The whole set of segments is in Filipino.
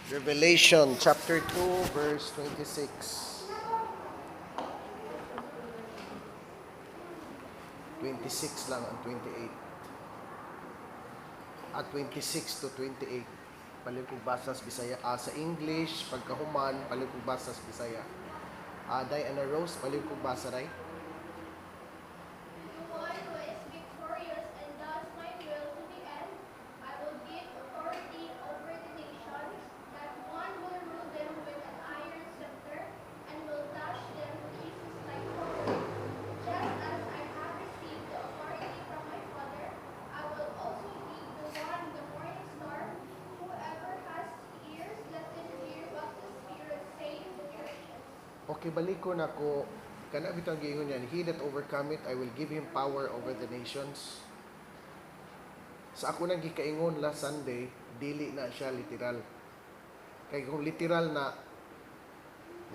Revelation chapter 2 verse 26. 26 lang ang 28. At 26 to 28. Palikog basa sa Bisaya. Sa English, pagkahuman, palikog basa sa Bisaya. Day and a rose, palikog basa ray. Okay, balik ko na ko. Kana bitang giingon yan, he that overcometh, I will give him power over the nations. Sa ako nang gikaingon last Sunday, dili na siya literal. Kay kung literal na,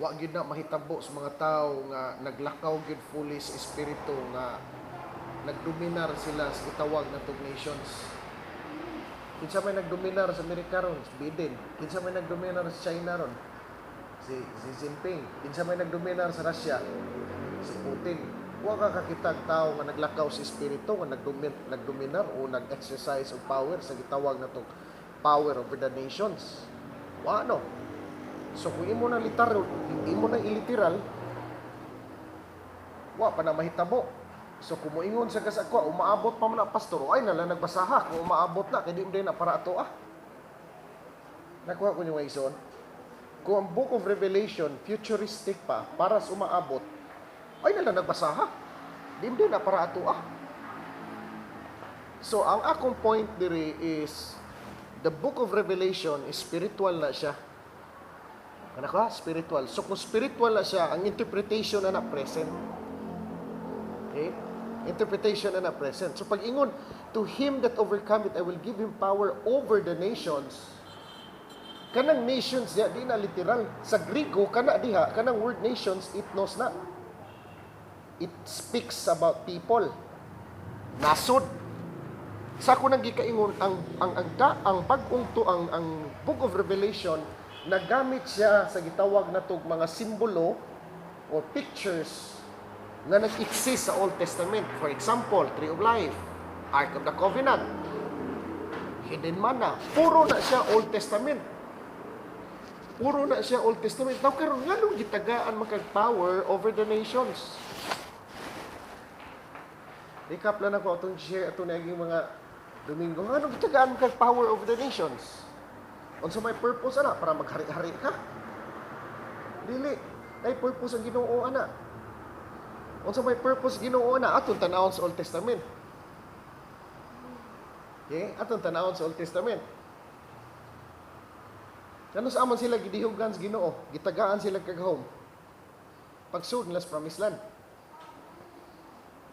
wa gyud na mahitabo sa mga tao nga naglakaw gyud foolish espiritu nga nagdominar sila sa itawag na tug nations. Kinsa may nagdominar sa Amerika ron, Biden. Kinsa may nagdominar sa China ron, si Jinping. Kinsa may nagdominar sa Russia, si Putin. Wa ka kakitag tao nga naglakaw sa espiritu nga nagdominar o nag-exercise of power sa gitawag na tong power over the nations. Wa no. So kung imo na literal, imo na iliteral, wa pa na mahitabo. So kung moingon sa kasakwa, umaabot pa man na pastor, ay nalang nagbasaha kung umaabot na kay di mo na para ato Nakuha ko yung ison. Kung ang Book of Revelation, futuristic pa, para sa umaabot, ay nalang nagbasaha. Di mo na para ato So, ang akong point diri is, the Book of Revelation is spiritual na siya. Ano ka? Spiritual. So, kung spiritual na siya, ang interpretation na present. Okay? Interpretation na present. So, pag ingon, to him that overcome it, I will give him power over the nations. Kanang nations niya, di na literal. Sa Griego, kanang word nations, ethnos na. It speaks about people. Nasod. Sa ako nang gikaingon, ang pag-ungto, ang Book of Revelation, nagamit siya sa gitawag na tog mga simbolo or pictures na nag-exist sa Old Testament. For example, Tree of Life, Ark of the Covenant, Hidden Manna. Puro na siya Old Testament. Puro na siya Old Testament. Now, karon nga nung gitagaan makag-power over the nations. Recap lang ako itong share ito na yung mga Domingo. Nga nung gitagaan makag-power over the nations. Unsa may purpose, ana? Para maghari-hari ka? Dili. Ay purpose ang Ginoo, ana. Unsa may purpose Ginoo, ana? Atong tanawon sa Old Testament. Okay? Atong tanawon sa Old Testament. Ano sa aman sila gidihugan sa Ginoo? Gitagaan sila kagahom. Pagsud nila sa Promised Land.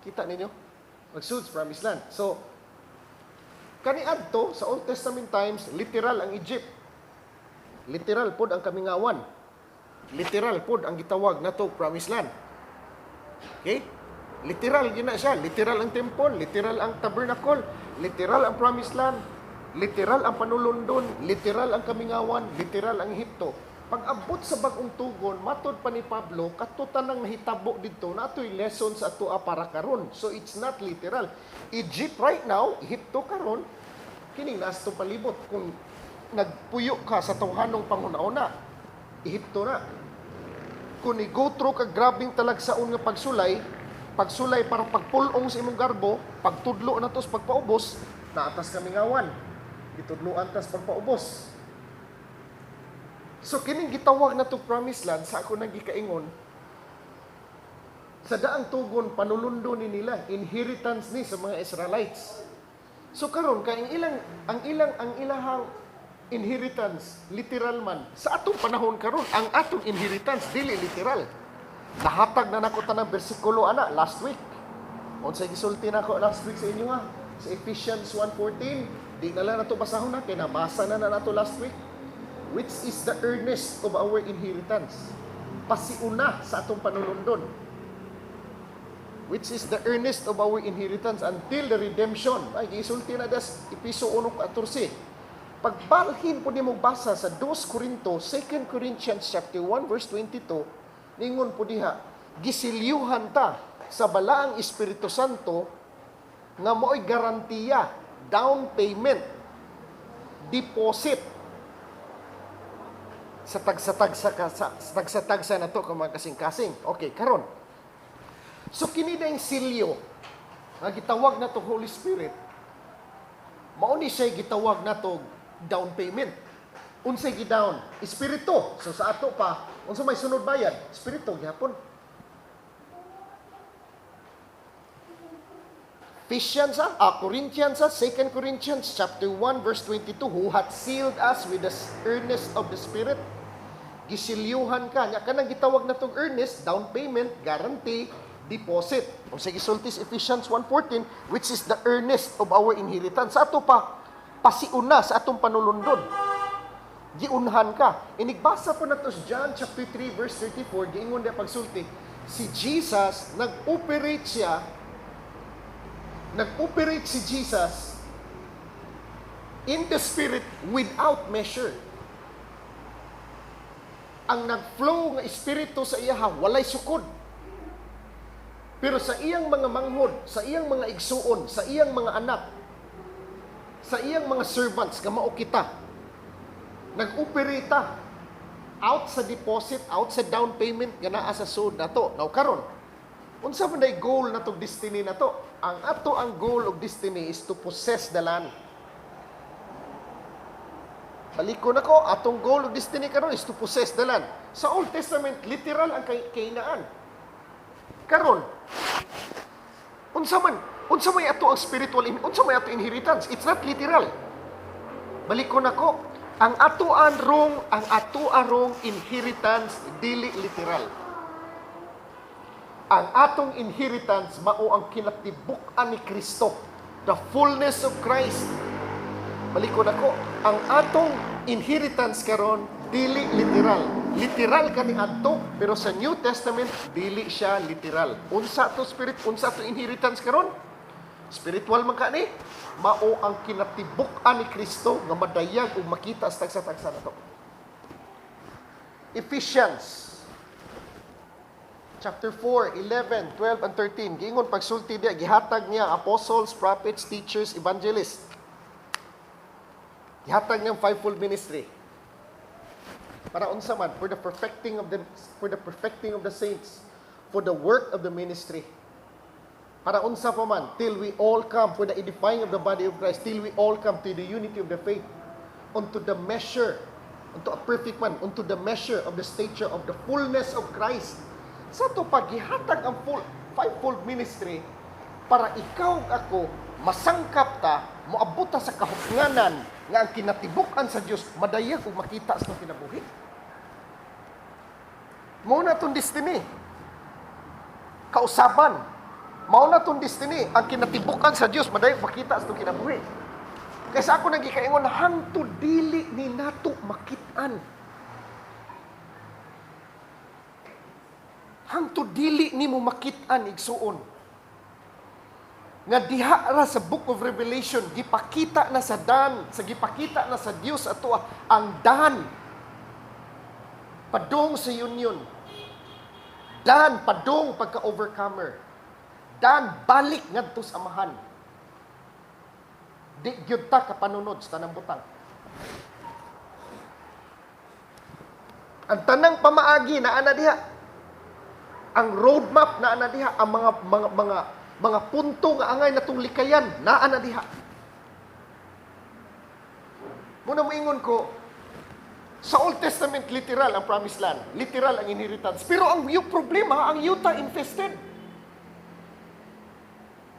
Kita ninyo? Pagsud sa Promised Land. So, kaniadto sa Old Testament times, literal ang Egypt. Literal pod ang Kamingawan. Literal pod ang gitawag na to Promised Land. Okay? Literal yun na siya. Literal ang temple, literal ang tabernacle, literal ang Promised Land, literal ang panulundon, literal ang Kamingawan, literal ang Ehipto. Pag abot sa bagong tugon, matod pa ni Pablo, katutan ng nahitabo dito, na ito'y lesson sa ato para karon. So it's not literal. Egypt right now, Ehipto karon, kining nasto palibot. Kung nagpuyo ka sa tawhanong pangunauna, Ehipto na. Kung i-go through ka grabing talagsaon nga pagsulay para pagpulong sa imong garbo, pagtudlo na to sa pagpaubos, naatas Kamingawan. Itudloan tas pagpaubos. So kining gitawag na to Promised Land, sa ako nang gikaingon, sa daang tugon panulundo ni nila, inheritance ni sa mga Israelites. So karon kay ang ilahang inheritance literal man sa atong panahon karon, ang atong inheritance dili literal. Nahatag na nako tanang bersikulo ana last week. Unsay gisulti nako last week sa inyo sa Ephesians 1:14, di na lang nato basahon na, kay nabasa na nato last week. Which is the earnest of our inheritance. Pasiuna sa atong panulundon. Which is the earnest of our inheritance until the redemption. Ay, gisulti na das, Episo 1:14. Pagbalhin po ni mo basa sa 2 Corinto, 2 Corinthians chapter 1 verse 22, ningon po diha, gisilyuhan ta sa balaang Espiritu Santo nga mo'y garantiya, down payment, deposit sa tagsa-tagsa na to kung mga kasing-kasing. Okay, karon. So kini na yung silyo nga gitawag na to Holy Spirit. Mao ni siya gitawag na to down payment. Unsay gi-down? Espiritu. So sa ato pa, unsa may sunod bayad? Espiritu gyapon. Corinthians, 2 Corinthians chapter 1 verse 22, who hath sealed us with the earnest of the Spirit. Gisilyuhan ka. Nya kanang gitawag na tong earnest, down payment, guarantee, deposit. O sa gisultis Ephesians 1:14, which is the earnest of our inheritance. Sa ato pa, pasiuna sa atong panulundod. Giunhan ka. Inigbasa po nato sa John chapter 3 verse 34, giingon niya pagsulti, si Jesus, nag-operate si Jesus in the Spirit without measure. Ang nag-flow nga Espiritu sa iya, walay sukod. Pero sa iyang mga manghod, sa iyang mga igsuon, sa iyang mga anak, sa iyang mga servants, kamao kita, nag-operita out sa deposit, out sa down payment, ganaa sa sud na to. Now, karon, unsa man day goal na to, destiny na to? Ang goal of destiny is to possess the land. Balikon ako, atong goal of destiny karon is to possess the land. Sa Old Testament, literal ang kainaan. Karon, unsa may ato ang spiritual, unsa may ato inheritance? It's not literal. Balikon ako, ang ato arong inheritance dili literal. Ang atong inheritance mao ang kinatibuk-an ni Kristo, the fullness of Christ. Balikon ako, ang atong inheritance karon dili literal. Literal kani adto, pero sa New Testament dili siya literal. Unsa to inheritance karon? Spiritual man kani, mao ang kinatibuk-an ni Kristo nga madayag ug makita sa tagsa-tagsa nato. Ephesians chapter 4, 11, 12 and 13. Giingon pagsulti diya, gihatag niya apostles, prophets, teachers, evangelists. Gihatag niyang fivefold ministry. Para unsa man, for the perfecting of the saints, for the work of the ministry. Para unsa pa man, till we all come, for the edifying of the body of Christ, till we all come to the unity of the faith, unto the measure, unto a perfect man, unto the measure of the stature of the fullness of Christ. Sa ito paghihatag ang fivefold ministry para ikaw ako masangkap ta, moabot ta sa kahugnanan nga ang kinatibuk-an sa Dios madayag ug makita sa kinabuhi. Mao na tong destiny. Kausaban. Mao na tong destiny, ang kinatibuk-an sa Dios madayag makita sa kinabuhi. Kaysa ako nagikaingon hangtod dili ni nato makit-an. Hangtod dili nimo makit-an igsuon. Nga diha ra sa Book of Revelation gipakita na sa Dios ato ang dan padung sa union. Dan padung pagka-overcomer. Dan balik ngadto sa amahan. Di gyud ta kapanunod sa tanang butang. Ang tanang pamaagi na ana diha. Ang roadmap na ana diha, ang mga punto nga angay natong likayan na ana diha. Muna moingon ko, sa Old Testament literal ang promised land, literal ang inheritance. Pero ang yung problema, ang Utah infested.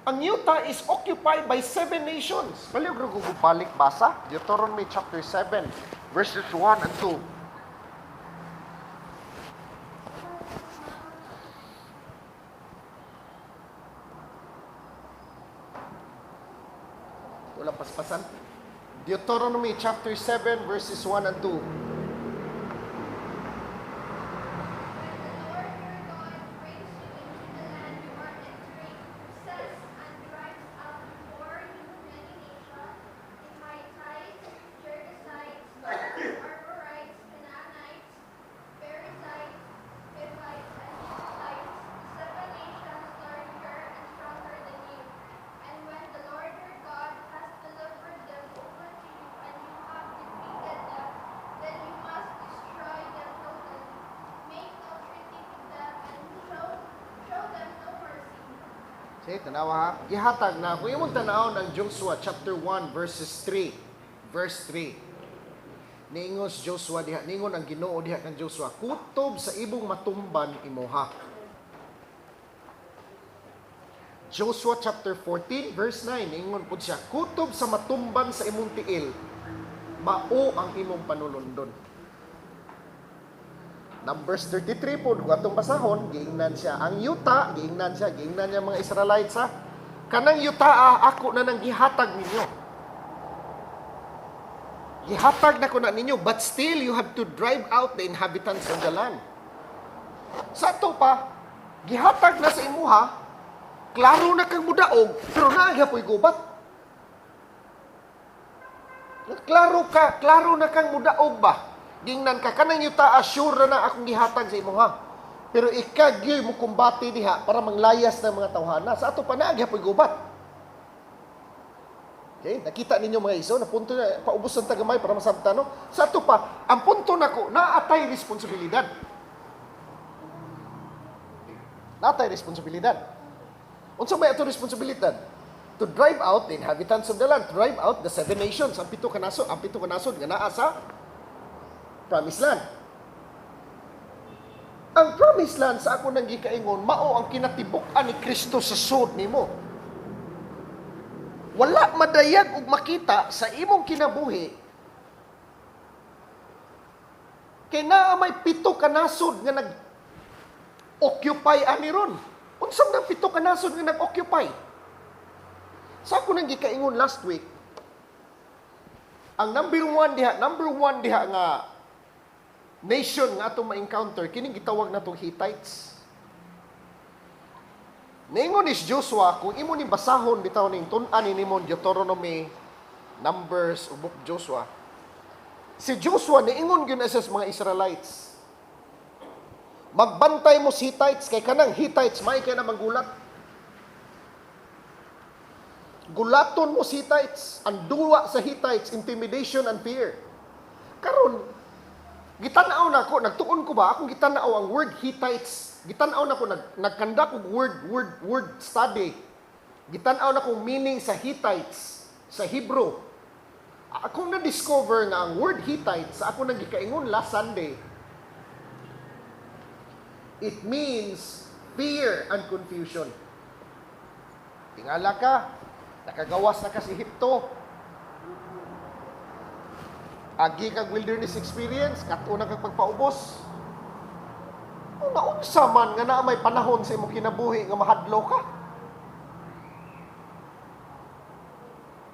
Ang Utah is occupied by 7 nations. Baliw ko balik basa, Deuteronomy chapter 7 verses 1 and 2. Walang paspasan. Deuteronomy chapter 7 verses 1 and 2. Says, and drives out before you many nations in my sight, Jerusalem Sige, tanawa ha. Gihatag na. Kung imong tanawon ang Joshua chapter 1 verses 3. Verse 3. Niingon si Joshua diha, niingon ang Ginoo diha kang Joshua, kutob sa ibong matumban imuha. Joshua chapter 14 verse 9, niingon pud siya, kutob sa matumban sa imong tiil, mao ang imong panulundon. Numbers 33 po, kung atong basahon, giingnan siya. Ang yuta, giingnan niya mga Israelites ha. Kanang yuta, ako na nang gihatag ninyo. Gihatag na ko na ninyo, but still you have to drive out the inhabitants of the land. Sa ito pa, gihatag na sa imuha, klaro na kang mudaog, pero naaghapoy gubat. Klaro na kang mudaog ba? Gingnan ka, kanang yuta, assure na akong gihatag sa imo ha. Pero ikagyoy mo kumbati diha para manglayas ng mga tawhana. Sa ato pa na, agyapoy gubat. Okay, nakita ninyo mga iso, na punto na, paubos ng tagamay para masabta, no? Sa ato pa, ang punto na ko, naatay responsibilidad. Naatay responsibilidad. Unsa may ato responsibilidad? To drive out the inhabitants of the land, to drive out the 7 nations, ang pito ka nasod nga naa sa Promised Land. Ang Promised Land sa ako nang gikaingon, mao ang kinatibuk-an ni Kristo sa sud nimo. Wala madayag ug makita sa imong kinabuhi kay naa may 7 ka nasod nga nag-occupy ani ron. Unsang nang 7 ka nasod nga nag-occupy? Sa ako nang gikaingon last week, ang number one diha nga nation nga atong ma-encounter, kining gitawag natong Hittites. Ningon is Joshua, kung imo ni basahon bitaw ning tun-an nimon Deuteronomy, Numbers, ug Book Joshua. Si Joshua niingon gyud sa mga Israelites. Magbantay mo si Hittites kay kanang Hittites may kay na manggulat. Gulaton mo si Hittites, ang duwa sa Hittites, intimidation and fear. Karon gitanaw na ko, nagtuon ko ba akong gitanaw ang word Hittites. Gitanaw na ko, nagkanda ko word study. Gitanaw na kong meaning sa Hittites, sa Hebrew. Akong na-discover nga ang word Hittites, sa ako nang gikaingon last Sunday, it means fear and confusion. Tingala ka, nakagawas na ka sa Ehipto, agi kag wilderness experience, katuna kag pagpaubos. Naunsa man nga naa may panahon sa imong kinabuhi nga mahadlo ka.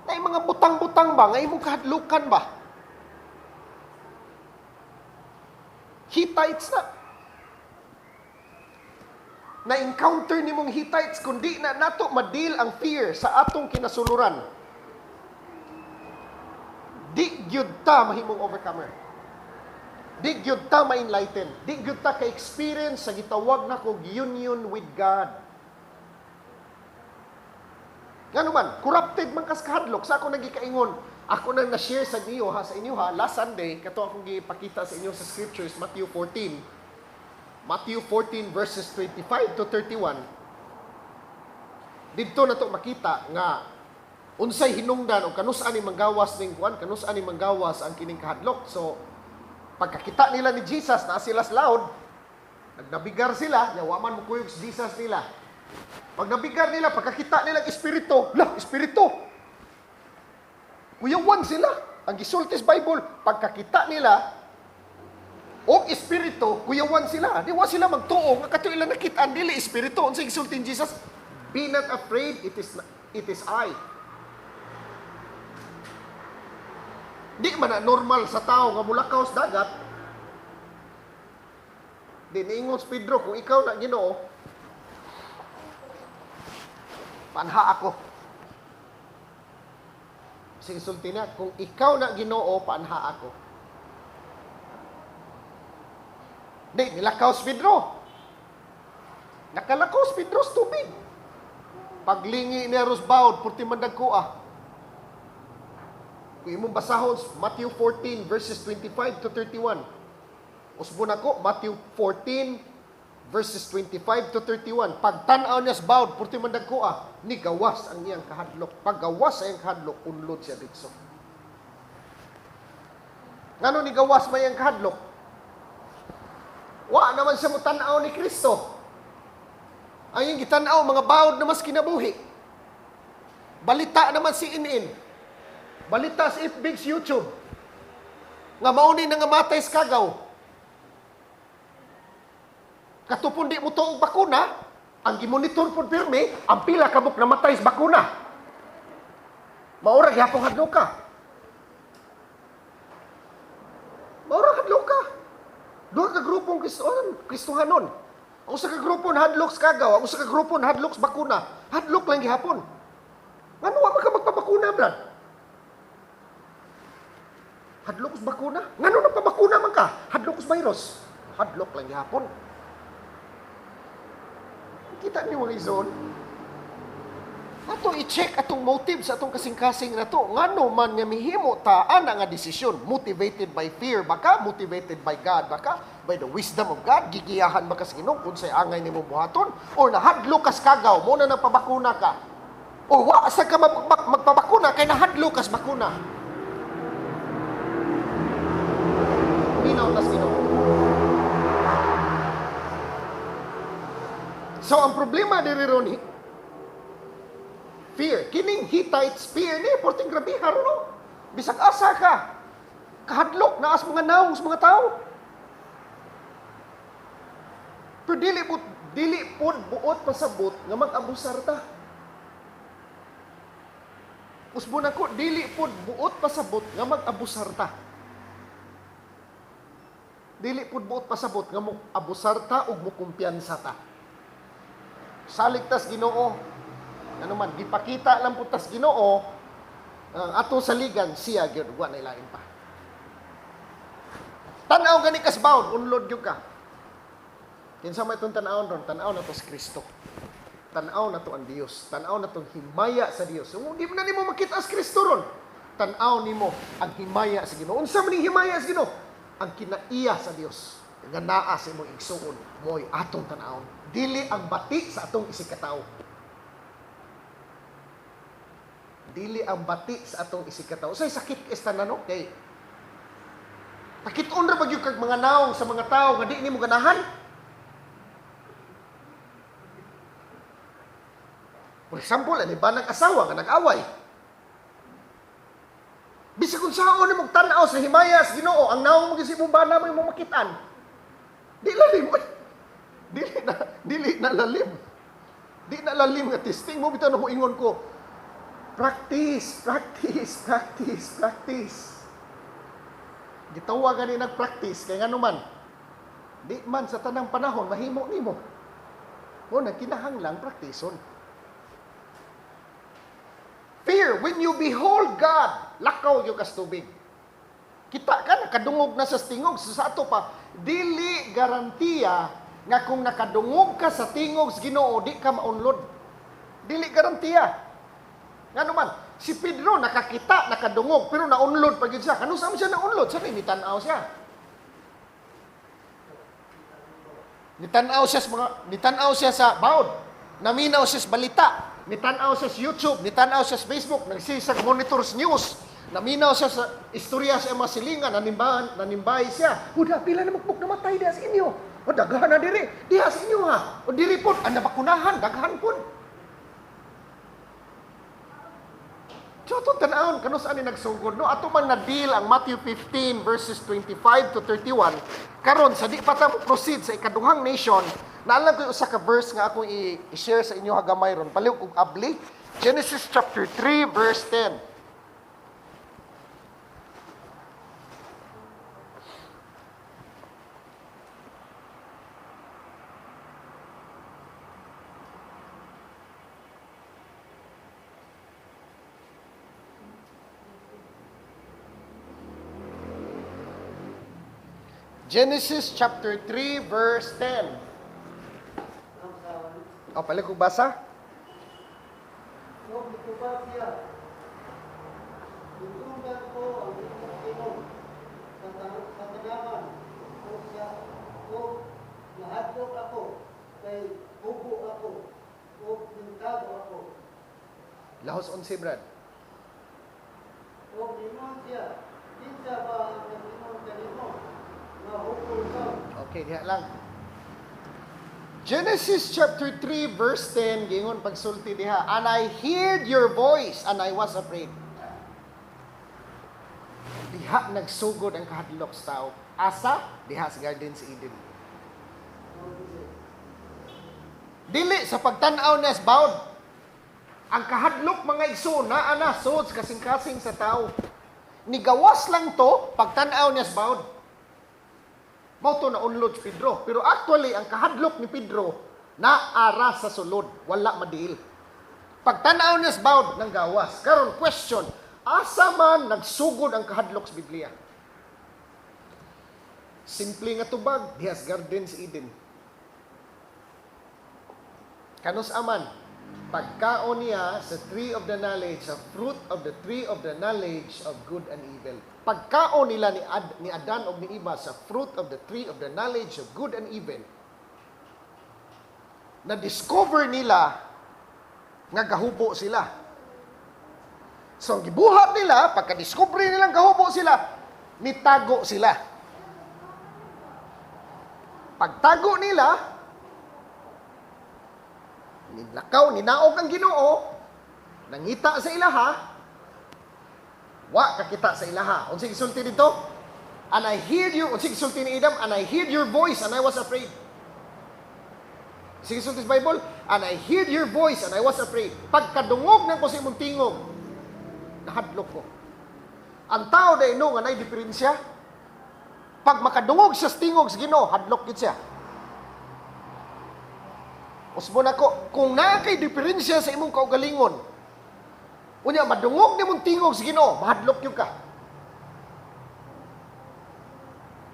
Na mga butang-butang ba nga imong kahadlukan ba? Hittites na. Na-encounter nimong Hittites kundi na nato madil ang fear sa atong kinasuluran. Di gyud ta mahimong overcomer. Di gyud ta ma-enlighten. Di gyud ta ka-experience sa gitawag na kog union with God. Ngano man, corrupted man kas kahadlok. Sa ako nagikaingon, ako nang na-share sa inyo ha, last Sunday, kato akong gipakita sa inyo sa scriptures, Matthew 14 verses 25 to 31. Dito na to makita nga unsay hinungdan o kanus-an ni manggawas ning kuan, kanus-an ni manggawas ang kining kahadlok. So pagkakita nila ni Jesus na sila loud, nagnabigar sila, yawa man mo kuyog si Jesus nila. Pag nabigar nila, pagkakita nila espiritu, espiritu. Kuyawan sila. Ang gisultis Bible, pagkakita nila o espiritu, kuyawan sila. Di wa sila magtuo nga kato ila nakita ang dili espiritu. Unsay gisultin Jesus? Be not afraid, it is I. Di man na normal sa tao nga mulakaw sa dagat. Di niingon si Pedro, kung ikaw na Ginoo, panha ako. Sige, sulti na, kung ikaw na Ginoo, panha ako. Di, nilakaw si Pedro. Nakalakaw si Pedro sa tubig. Paglingi ni Rosbaud, purti mandagkuah. Kung imong basahon, Matthew 14 verses 25 to 31. Usbon ako, Matthew 14 verses 25 to 31. Pagtanaw niya sa bawd, purti man dagkoa, ni gawas ang iyang kahadlok. Paggawas sa iyang kahadlok, unlod siya dito. Ngano ni gawas may iyang kahadlok? Wa naman siya mo tanaw ni Kristo. Ang iyang gitanaw, mga bawd na mas kinabuhi. Balita naman si Inin. Balita sa Ifbig's YouTube. Nga mauni na nga matay sa kagaw. Katupon di mo to og bakuna, ang gimonitor po pirmi, ang pila kabuk na matay sa bakuna. Maura gihapong hadlok ka. Maura hadlok ka. Duha ka grupong Kristohanon. Ang usa ka grupo hadlok sa kagaw, ang usa ka grupo hadlok sa bakuna. Hadlok lang gihapon. Ngano wa ka magpabakuna, brad? Hadlok sa bakuna? Ngano nagpabakuna man ka? Hadlok sa virus. Hadlok lang gihapon. Kita niyo mga izon. Ato i-check atong motive sa atong kasing-kasing na to. Ngano man nga mihimo ta ana nga desisyon, motivated by fear baka, motivated by God baka, by the wisdom of God, gigiyahan baka sa Ginoo kung say angay nimo buhaton, or nahadlok ka sa kagaw mo na nagpabakuna ka. O wa sa ka magpabakuna kay nahadlok ka sa bakuna. Minaw tas Ginoo. So, ang problema diri ron, fear. Kining Hittites, fear ni, porting grabihar, no? Bisag asa ka. Kahadlok, naas mga naong sa mga tao. Pero dili po buot pasabot nga mag-abusar ta. Usbunan ko, dili po buot pasabot nga mag-abusar ta. Dili po buot pasabot nga mag-abusar ta o mukumpiyansa ta. Salig tas Ginoo, ano man, gipakita lang po tas Ginoo, ang ato saligan, siya, gyud wa na ilain pa. Tanaw gani kas bawd, unlod gyud ka. Kinsa may itong tanawon ron, tanaw na to sa Kristo. Tanaw na to ang Dios. Tanaw na to himaya sa Dios. So, di mo na nimo makita sa Kristo ron. Tanaw nimo ang himaya sa Ginoo. Unsa man ning himaya sa Ginoo? Ang kinaiya sa Dios. Nga naa sa imong igsuon, mo'y atong tanawon. Dili ang bati sa atong isikataw. Dili ang bati sa atong isikataw. Say sakit is tanan, okay? Pakit-on ra bagyud kag mga naong sa mga tao nga di nimo ganahan. For example, ani ba nag-asawa nga nag-away? Bisag kung saan mo tan-aw sa himaya sa Ginoo, ang naong mo gisi mo ba na mo makitaan? Di lalim. Dili na lalim. Di na lalim nga testing mo bitaw na ingon ko. Practice. Gitawa gani nag-practice kay ngano man. Di man sa tanang panahon mahimo nimo. Mo nagkinahanglang praktison. Fear, when you behold God, lakaw yung kastubig. Kita ka, nakadungog na sa tingog. Sa ato pa, dili garantiya nga kung nakadungog ka sa tingog sa Ginoo, di ka maunlod. Dili garantiya. Nga naman, si Pedro nakakita, nakadungog, pero naunlod pag yun siya. Ano saan siya naunlod? Sabi, nitanaw siya. Nitanaw siya sa bawd. Naminaw siya sa balita. Nitanaw siya sa YouTube, nitanaw siya sa Facebook, nagsisag monitors news, naminaw siya sa istorya sa mga silingan, nanimbay siya. O pila na magpuk namatay diha sa inyo. O daghan na diri, diha sa inyo ha. O diri po, ang nabakunahan, daghan po. So itong tanahon, kano saan ni nagsugod, no? Ato man na-deal ang Matthew 15 verses 25 to 31. Karon sa di pa ta proceed sa ikaduhang nation, naalam ko yung usa ka verse nga akong i-share sa inyo hagamay ron. Paliw kong abli. Genesis chapter 3 verse 10. Genesis chapter 3 verse 10. O, pala kong basa. Huwag ituba siya. Tutungan ko ang inyong tinog sa tanaman o nahadlok ako Ahos 11, Brad. O gingon siya, kinsa ba ang nag-ingon kanimo? Nga hukol ka. Okay, diha lang. Genesis chapter 3 verse 10, gingon pagsulti diha, and I heard your voice and I was afraid. Diha nagsugod ang kahadlok sa tao. Asa? Diha sa Garden sa Eden. Dili sa pagtan-aw niya sa bawd. Ang kahadlok mga igsoon naa na sod kasing-kasing sa tao. Nigawas lang to pagtan-aw niya sa bawd. Mao to na unlod si Pedro. Pero actually ang kahadlok ni Pedro naara sa sulod, wala madiil. Pagtan-aw niya sa bawd ng gawas. Karon question, asa man nagsugod ang kahadlok sa Biblia? Simple nga tubag, diha sa Garden sa Eden. Kanos aman, pagkaon niya sa tree of the knowledge, sa fruit of the tree of the knowledge of good and evil. Pagkaon nila ni Adan o ni Eva sa fruit of the tree of the knowledge of good and evil, na-discover nila nga gahubo sila. So, ang gibuhat nila, pagka-discover nilang gahubo sila, nitago sila. Pagtago nila, nilakaw, ninaog ang Ginoo, nangita sa ilaha, wa kakita sa ilaha. Unsig isulti dito, and I heard you, unsig isulti ni Adam, and I heard your voice and I was afraid. Sige isulti sa Bible, and I heard your voice and I was afraid. Pagkadungog ng ko sa imong tingog, nahadlok ko. Ang tao dahil no, nga na'y diferensya, pag makadungog siya sa tingog sa Ginoo, hadlok gid siya. Usbon ako, kung naa kay diferensya sa imong kaugalingon, unya madungog nimong tingog sa Ginoo, mahadlok yung ka.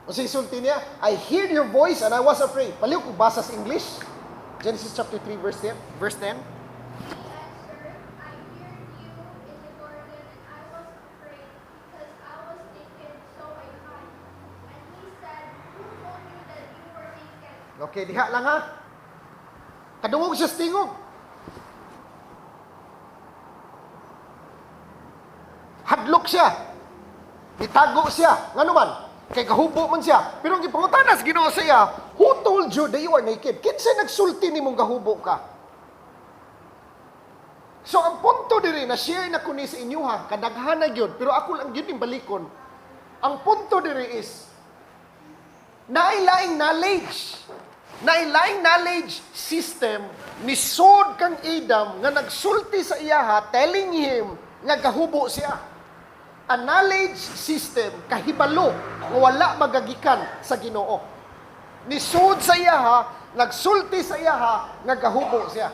O sa isulti niya, I heard your voice and I was afraid. Paliw ko basa sa English. Genesis chapter 3 verse 10. Verse 10. Okay, diha lang ha. Kadungog siya sa tingog. Hadlok siya. Itago siya. Nga naman, kay kahubo man siya. Pero ang ipangutanas, Ginoo sa iya, who told you that you are naked? Kinsa nagsulti ni mong gahubo ka? So, ang punto diri, na-share na ko ni sa inyo ha, kadaghanag yun, pero ako lang yun yung balikon. Ang punto diri is, nailaing knowledge system ni sod kang Adam nga nagsulti sa iyaha telling him nga gahubo siya. A knowledge system kahibalo nga wala magagikan sa Ginoo. Ni sod sa iyaha, nagsulti sa iyaha nga gahubo siya.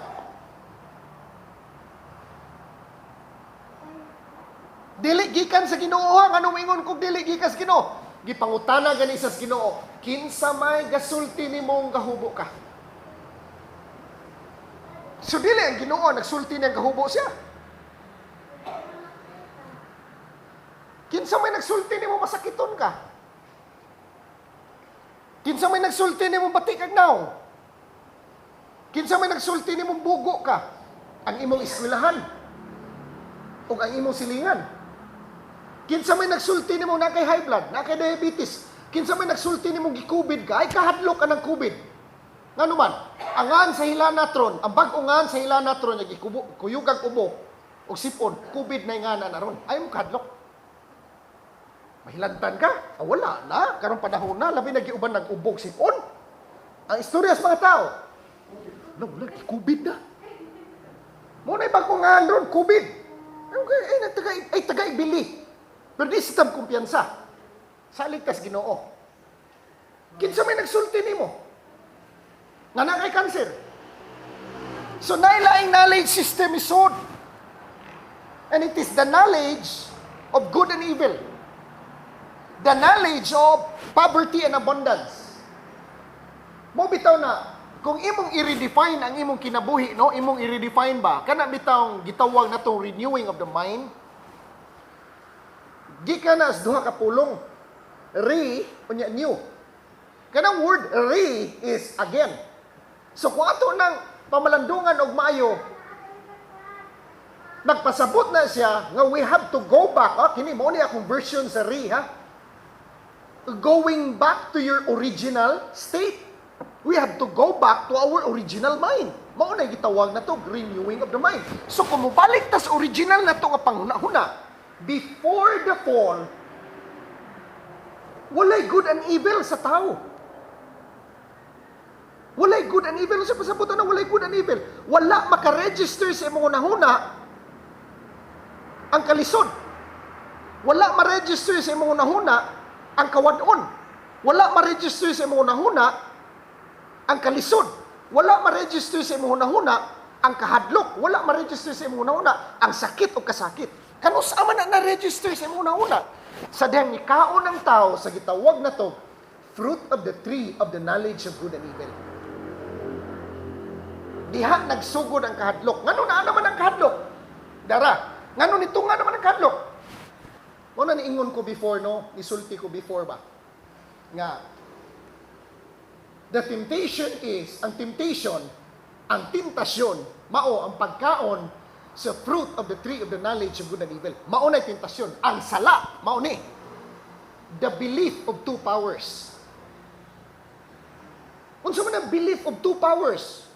Dili gikan sa Ginoo ha, nganong ingon kog dili gikan sa Ginoo? Gipangutana gani sa Ginoo, kinsa may gasulti nimong gahubo ka? So dili ang Ginoo nagsulti niyang gahubo siya. Kinsa may nagsulti nimo masakiton ka? Kinsa may nagsulti nimo bati kag naw? Kinsa may nagsulti nimo bugo ka? Ang imong eskwelahan o ang imong silingan? Kinsa may nagsulti nimo na kay high blood, na kay diabetes? Kinsa may nagsulti nimo gi-COVID ka? Ay kahadlok ka ng COVID. Ngano man, angan sa hilanatron, ang bag-ungan sa hilanatron nga kuyugang ubo og sipon, COVID na ingana na ron. Ay mo kahadlok. Mahilantan ka? Ah, wala na. Karong panahon na, labi na giuban nag-ubog sipon. Ang istorya sa mga tao. Wala, COVID na. Muna ibang ron, COVID. Ay, taga-ibili. Pero di sitam kumpiyansa. Salig kas Ginoo. Kinsa may nagsulti nimo? Nga na kay cancer. So, nailaing knowledge system is sod. And it is the knowledge of good and evil. The knowledge of poverty and abundance. Mo bitaw na, kung imong i-redefine ang imong kinabuhi, no? Imong i-redefine ba? Kana bitaw gitawag na tong renewing of the mind. Gikan na sa duha ka pulong. Re, unya new. Kanang word re is again. So kung ato nang pamalandungan og maayo, Nagpasabot na siya nga we have to go back. Kini mo ni akong version sa ha. Going back to your original state. We have to go back to our original mind. Mao na gitawag na to renewing of the mind. So kung mobalik tas original na to nga panghuna-huna, before the fall, walay good and evil sa tao. Walay good and evil. Sa pasabutan na walay good and evil. Wala makaregister sa imong hunahuna ang kalisod. Wala ma-register sa imong hunahuna ang kawadon. Wala ma-register sa imong hunahuna ang kalisod. Wala ma-register sa imong hunahuna ang kahadlok. Wala ma-register sa imong hunahuna ang sakit o kasakit. Kanus ama na-register sa imong hunahuna. Sa dihang ikaon ng tao sa gitawag na to, fruit of the tree of the knowledge of good and evil. Diha nagsugod ang kahadlok. Ngano na naman ang kahadlok? Dara. Ngano nito nga naman ang kahadlok? Muna niingon ko before, no? Isulti ko before ba? Nga, the temptation is, ang tentasyon, mao ang pagkaon sa fruit of the tree of the knowledge of good and evil. Mao na tentasyon. Ang sala, mao ni. The belief of two powers. Unsa man ang belief of two powers?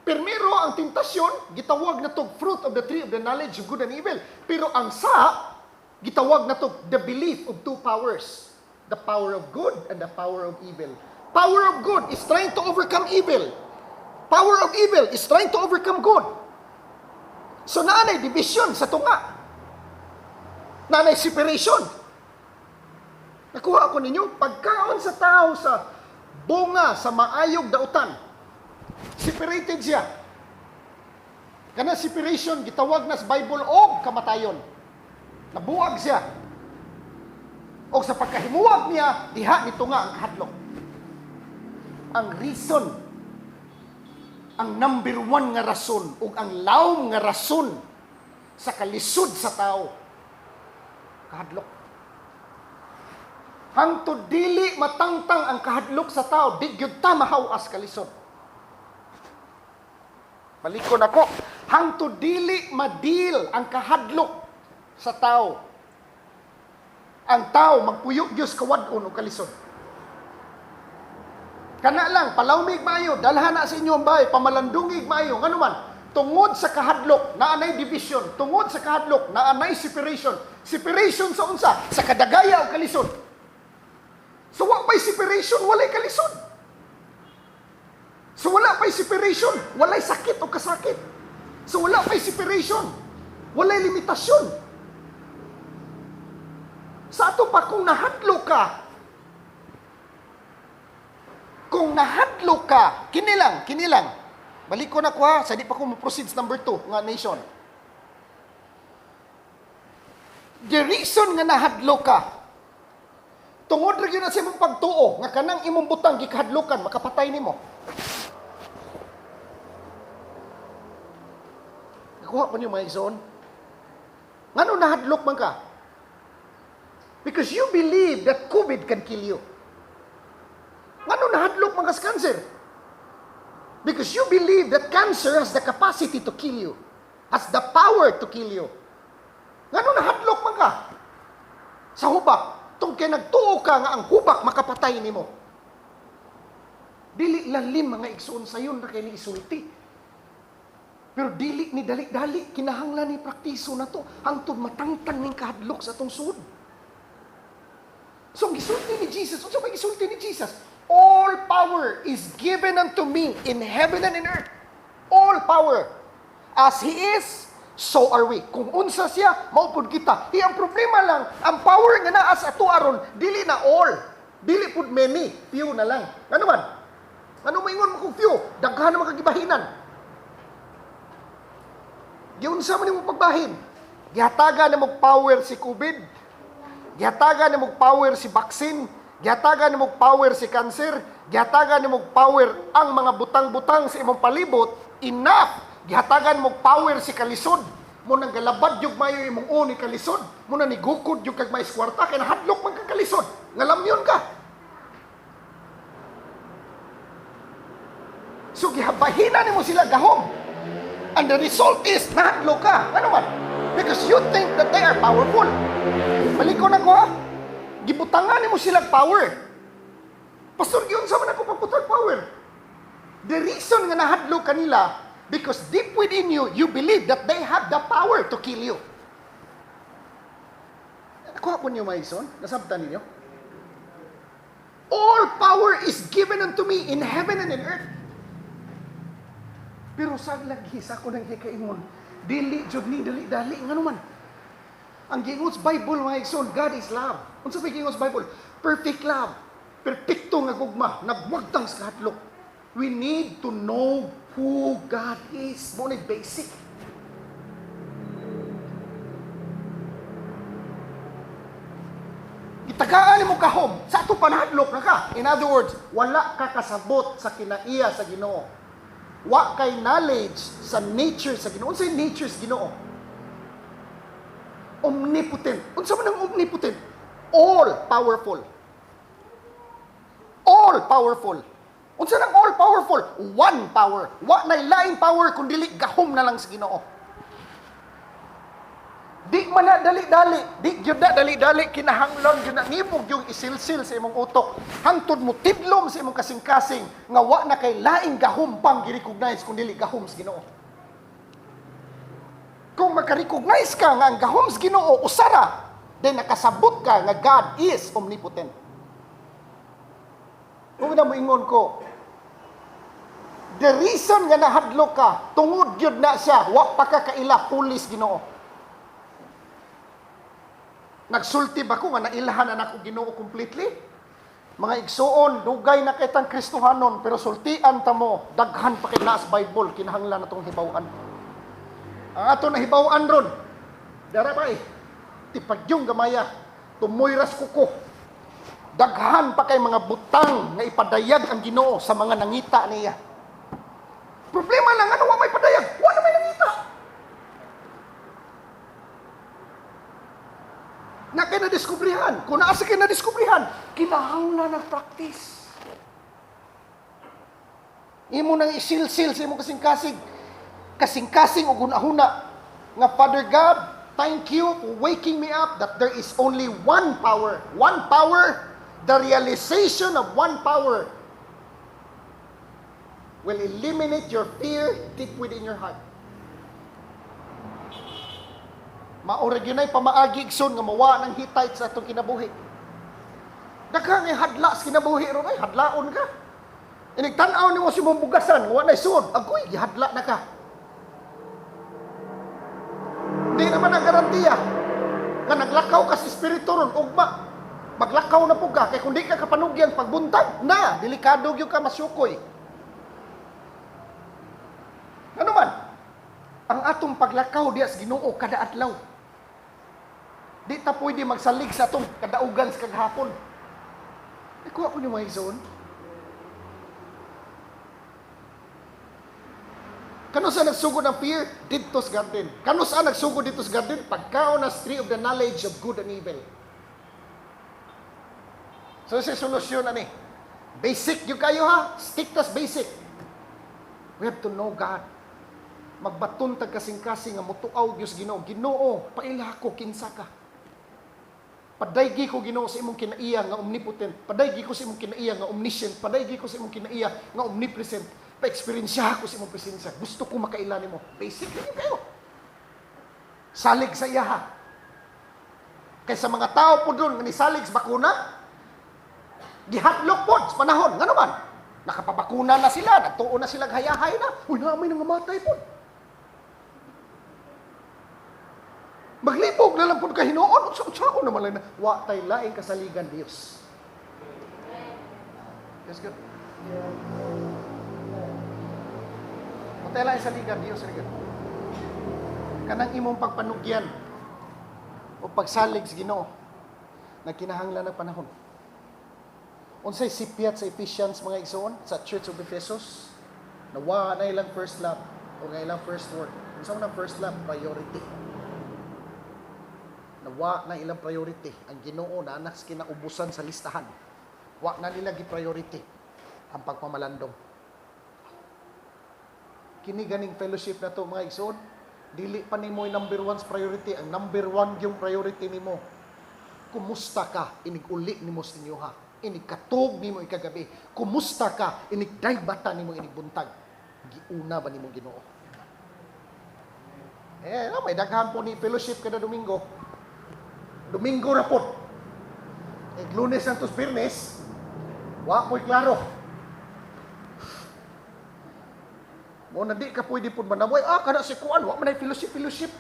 Primero, ang tentasyon, gitawag na to fruit of the tree of the knowledge of good and evil. Pero ang sa, gitawag na to the belief of two powers. The power of good and the power of evil. Power of good is trying to overcome evil. Power of evil is trying to overcome good. So naanay division sa tunga. Naanay separation. Nakuha ko ninyo, pagkaon sa tao sa bunga sa maayog dautan. Separated siya. Kana separation, gitawag na sa Bible og kamatayon. Nabuwag siya. O sa pagkahimuwag niya, diha nito nga ang kahadlok. Ang reason, ang number one nga rason, o ang lawom nga rason sa kalisod sa tao, kahadlok. Hangtod dili matangtang ang kahadlok sa tao, di gyud ta mahawas kalisod. Balikon ako, hangtod dili madil ang kahadlok sa tao. Ang tao magpuyok Dios kawadon o kalisod. Kana lang, palawmig maayo, dalhan na sa inyong bahay, pamalandungig maayo, ngano man, tungod sa kahadlok, naanay division, tungod sa kahadlok, naanay separation. Separation sa unsa? Sa kadagaya o kalisod. So, wa pa'y separation, walay kalisod. So, wala pa'y separation, walay sakit o kasakit. So, wala pa'y separation, walay limitasyon. Sa ato pa, kung nahadlo ka, kinilang, balik ko na ko ha, sa di pa ko proceed sa number 2, nga nation. The reason nga nahadlo ka, tungod rin na sa imong pagtuo, nga kanang imong butang gikahadlokan, makapatay nimo. Nakuha ko niyo mga igsoon. Ngano nahadlok man ka? Because you believe that COVID can kill you. Ngano nahadlok man ka sa cancer? Because you believe that cancer has the capacity to kill you. Has the power to kill you. Ngano nahadlok man ka? Sa hubak. Tung kay nagtuo ka nga ang hubak makapatay nimo. Dili lalim mga igsoon sayon ra kay ni isulti. Pero dili ni dali-dali, kinahanglan ni praktiso na to, hangtod matangtang ning kahadlok sa atong sud. So, gisulti ni Jesus, unsa may gisulti ni Jesus? All power is given unto me in heaven and in earth. All power. As He is, so are we. Kung unsa siya, maupod kita. Ang problema lang, ang power nga naa sa ato aron, dili na all. Dili pud many, few na lang. Ano man? Ano maingon mo kung few? Daghan na makagibahinan. Giunsa man nimo pagbahin? Gihatagan na mo power si COVID. Gihatagan na mo power si vaccine. Gihatagan na mo power si cancer. Gihatagan na mo power ang mga butang-butang sa imong palibot. Enough. Gihatagan mo power si kalisod. Mo nang galabad yung mayo imong uni kalisod. Mo na nigukod yung kag may kwarta kay nahadlok man kag kalisod. Ngalamyon ka. So gihabahina nimo sila gahom. And the result is, nahadlo ka. Ano man? Because you think that they are powerful. Maliko na ko ha. Gibutangan mo silang power. Pastor, yun sa man ako pagputang power. The reason nga nahadlo kanila, because deep within you, you believe that they have the power to kill you. Nakuha po niyo, my son? Nasabtan ninyo? All power is given unto me in heaven and in earth. Pero sa lagi, sa ako nang hikaimon, dili, jud ni, dali, nga naman. Ang gingon sa Bible, mga son, God is love. Kung sa gingon sa Bible, perfect love. Perfecto nga gugma, nagwagtang sa katlok. We need to know who God is. Muna basic. Itagaan mo kahom, sa ato panadlok na ka. In other words, wala ka kasabot sa kinaiya sa Ginoo. Wa kay knowledge sa nature sa Ginoo. Unsa nature sa Ginoo? Omnipotent. Unsa man ang omnipotent? All powerful. All powerful. Unsa nang all powerful? One power. Wa nay lain power kun dili gahom na lang sa Ginoo. Di man na dali-dali, di gyud na dali-dali kinahanglan gyud na nibog yung isilsil sa imong utok. Hangtod mo tidlom sa imong kasing-kasing nga wa na kay laing gahom pang gi-recognize kun dili gahom sa Ginoo. Kung maka-recognize ka nga ang gahom sa Ginoo usara, then nakasabot ka nga God is omnipotent. Kung na moingon ko, the reason nga nahadlok ka, tungod gyud na siya, wa pa ka kaila pulis Ginoo. Nagsulti ba ko nga nailahan na ako Ginoo completely? Mga igsuon, dugay na kitang Kristohanon, pero sultian ta mo, daghan pa kay sa Bible, kinahanglan natong hibaw-an. Ang ato na hibaw-an ron, dara ba tipagyong gamaya, tumoyras kuko. Daghan pa kay mga butang nga ipadayag ang Ginoo sa mga nangita niya. Problema lang, ano wa may padayag? Wala may nangita. Na kay na-diskubrihan. Kung naasa kay na-diskubrihan, kinahanglan ng practice. Imo nang isilsil sa imong kasing-kasing o gunahuna nga, Father God, thank you for waking me up that there is only one power. One power, the realization of one power will eliminate your fear deep within your heart. Maurag yun ay pamaagi igsoon nga mawa ng Hittite sa atong kinabuhi. Daghang hadla sa kinabuhi ron ay hadlaon ka. Inigtan-aw nimo si mong bugasan, wa nay suod, agoy gihadla na ka. Di naman ang garantiya nga naglakaw ka sa espiritu ron ugma. Maglakaw na pug ka kay kun di ka kapanugyan pagbuntag na delikado gyud ka masyukoy. Ano man? Ang atong paglakaw diya sa Ginoo kada adlaw. Di ta pwede magsalig sa atong kadaugan sa kaghapon. Ikuha ko ni mga igsoon. Kano sa nagsugod ng fear? Dito sa garden. Kano sa nagsugod dito sa garden? Pagkaon na tree of the knowledge of good and evil. So, sa solusyon na ni. Basic yung kayo ha. Stick to basic. We have to know God. Magbaton tag kasing-kasing nga mutuaw Diyos Ginoo. Ginoo, paila ko kinsa ka. Padaygi ko Ginoo sa imong kinaiya nga omnipotent. Padaygi ko sa imong kinaiya nga omniscient. Padaygi ko sa imong kinaiya nga omnipresent. Pa-experiensya ko sa imong presensya. Gusto ko makaila nimo. Basic yun kayo. Salig sa iya ha. Kaysa mga tao po doon nga nisalig sa bakuna, gihadlok po sa panahon. Nga naman, nakapabakuna na sila, nagtuon na sila hayahay na. Uy, naamay nangamatay po. Maglibog na lang po kahinoon. Sa ko naman lang na, wa tay laing kasaligan Diyos. Yes, good. Wa tay laing kasaligan Diyos. Kanang imong pagpanugyan o pagsalig sa Ginoo na kinahanglan ng panahon. Unsay sipyat sa Ephesians mga igsoon sa Church of Ephesus na wa na ilang first love o nga ilang first word. Unsa man ang first love? Priority. Na wa na ilang priority ang Ginoo na anak sa kinaubusan sa listahan. Wa na nila gi-priority ang pagpamalandong. kini ganing fellowship na to mga igsoon, dili pa nimo yung number 1 priority. Ang number 1 yung priority nimo. Kumusta ka? Inig-uli nimo sa inyo ha. Inig-katog nimo ikagabi. Kumusta ka? Inig-daybata nimo inibuntag. Giuna ba nimo Ginoo? May daghan po ni fellowship kada Domingo. Domingo na po. Lunes Santos Birnes, wa ko'y klaro. Mo na di ka pwede po manamoy, kada si kuan, wa man ay fellowship.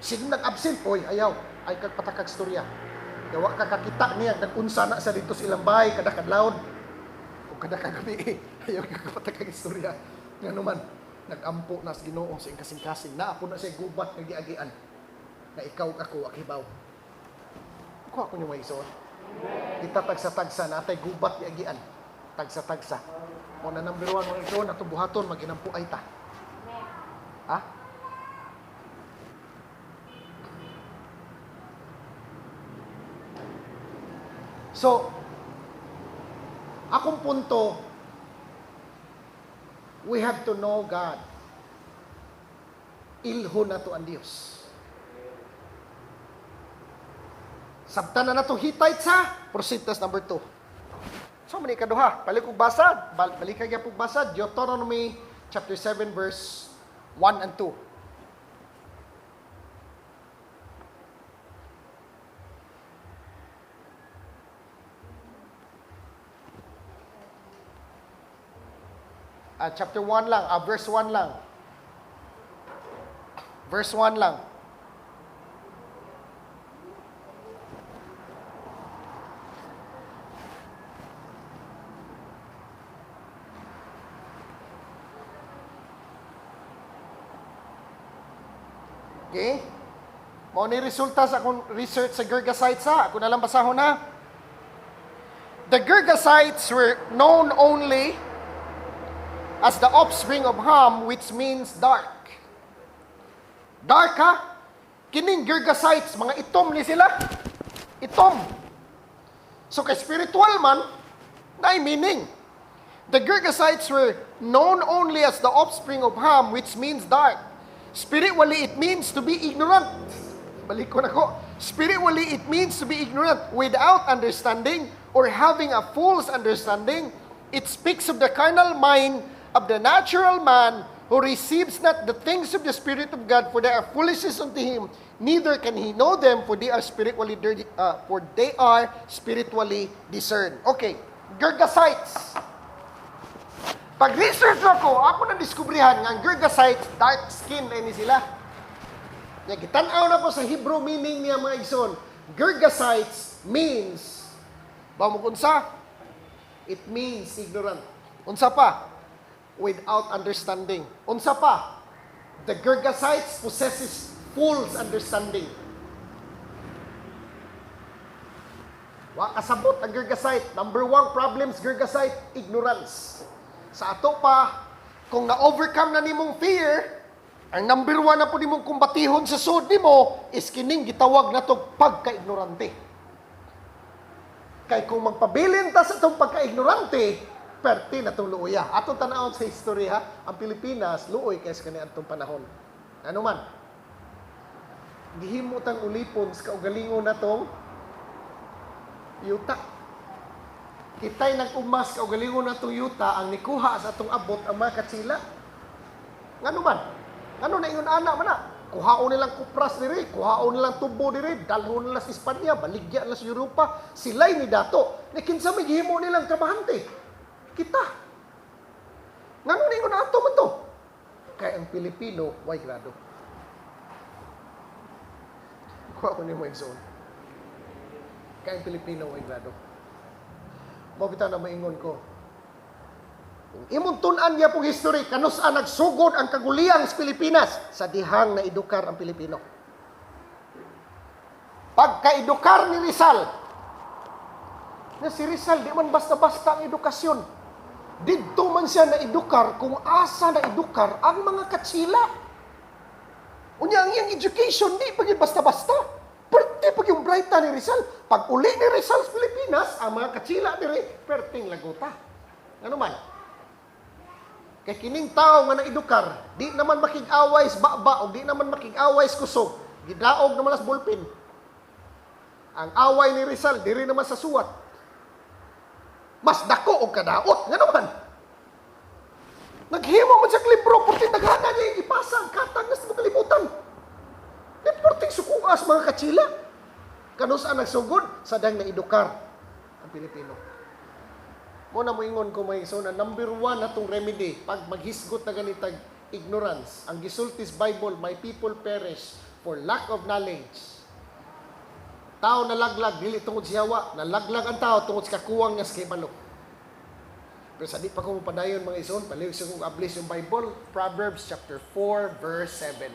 Sige nag-absent, oy, ayaw, ay kagpatakag storya. Yawa ka kakita niya, nag-unsa na sa dito sa ilang bahay, kada kadlawon. O kada kagabi, ayaw kagpatakag storya. Nga naman, nag-ampo na sa Ginoo sa kasing-kasing. Naapo na siya gubat ng giagian. Na ikaw ako, akibaw. Kuha ko niyo may iso. Kita tagsa-tagsa, natay gubat giagian. Tagsa-tagsa. Mo na number 1 mo iso, natubuhaton, maginampu ay ta. Ha? So, akong punto, we have to know God. Ilho na to ang Diyos. Sabta na to Hittite sa Proceedings number 2. So, mani kaduha. Balik kong basad. Balik kaya pong basad. Deuteronomy chapter 7 verse 1 and 2. Chapter 1 lang, verse 1 lang. Verse 1 lang. Okay? Mao ni resulta sa akong research sa Girgasites ha. Ako na lang basahon ha. The Girgasites were known only as the offspring of Ham, which means dark. Dark ha? Kining Girgasites, mga itom ni sila. Itom. So kay spiritual man, na meaning. The Girgasites were known only as the offspring of Ham, which means dark. Spiritually, it means to be ignorant. Balik ko na ko. Spiritually, it means to be ignorant without understanding or having a false understanding. It speaks of the carnal mind of the natural man who receives not the things of the Spirit of God, for they are foolishness unto him, neither can he know them, for they are spiritually discerned. Okay, Girgasites. Pag-research ako na diskubrihan nga ang Girgasites, dark skin na ini sila. Gitanaw na ko sa Hebrew meaning niya mga igsoon. Girgasites means, ba mo kunsa? It means ignorant. Unsa pa? Without understanding. Unsa pa? The Girgasites possesses false understanding. Wa kasabot ang Girgasite. Number 1 problems Girgasite, ignorance. Sa ato pa, kung na-overcome na nimong fear, ang number 1 na po nimong kumbatihon sa sud nimo is kining gitawag na to pagka-ignorante. Kay kung magpabilin ta sa itong pagka-ignorante, perti na itong luoya. Atong tanawon sa istorya, ang Pilipinas, luoy kaysa kani atong panahon. Ano man? Gihimutang ulipon sa kaugalingon na itong yuta. Kita'y nag-umas kaugalingon na itong yuta, ang nikuha sa atong abot ang mga katsila. Ngano man? Ngano na ingon anak man na? Kuhaon nilang kupras diri, kuhaon nilang tubo diri, dalhon nila sa Espanya, baligya nila sa Europa, sila'y ni dato. Kinsa may gihimo nilang trabahante. Kita. Ngano ni ingon ato man to? Kaya ang Pilipino, way grado. Kuha ko ni mo igsoon. Kaya ang Pilipino, way grado. Mabita na maingon ko. Kung imong tun-an niya pong history, kanus-an nagsugod ang kaguliyang sa Pilipinas sa dihang na edukar ang Pilipino. Pagka-edukar ni Rizal, na si Rizal, di man basta-basta ang edukasyon. Dito man siya na edukar kung asa na edukar ang mga katsila. Unya ang iyang education, di pag basta-basta. Perte pag yung brighta ni Rizal. Pag uli ni Rizal sa Pilipinas, ang mga katsila diri, perting laguta. Ano man? Kay kining tao nga naedukar, di naman makig-away sa baba o di naman makig-away sa kusog. Gidaog naman sa bulpin. Ang away ni Rizal, diri naman sa suwat. Mas dako og kadaot. Nga naman. Naghimo man sa libro, purti naghana niya yung ipasa, katang na sa kalibutan. Di purti sukuas mga katsila. Kanus-an nagsugod, sadang naedukar ang Pilipino. Muna mo ingon ko may so na number 1 na itong remedy, pag maghisgot na ganitag ignorance, ang gisultis Bible, my people perish for lack of knowledge. Tao nalaglag, dili tungod sa yawa, nalaglag ang tao tungod sa kakuwang nga sa kibalo. Pero sa di pa ko padayon mga ison, paliwag sa kong ablis yung Bible, Proverbs chapter 4, verse 7.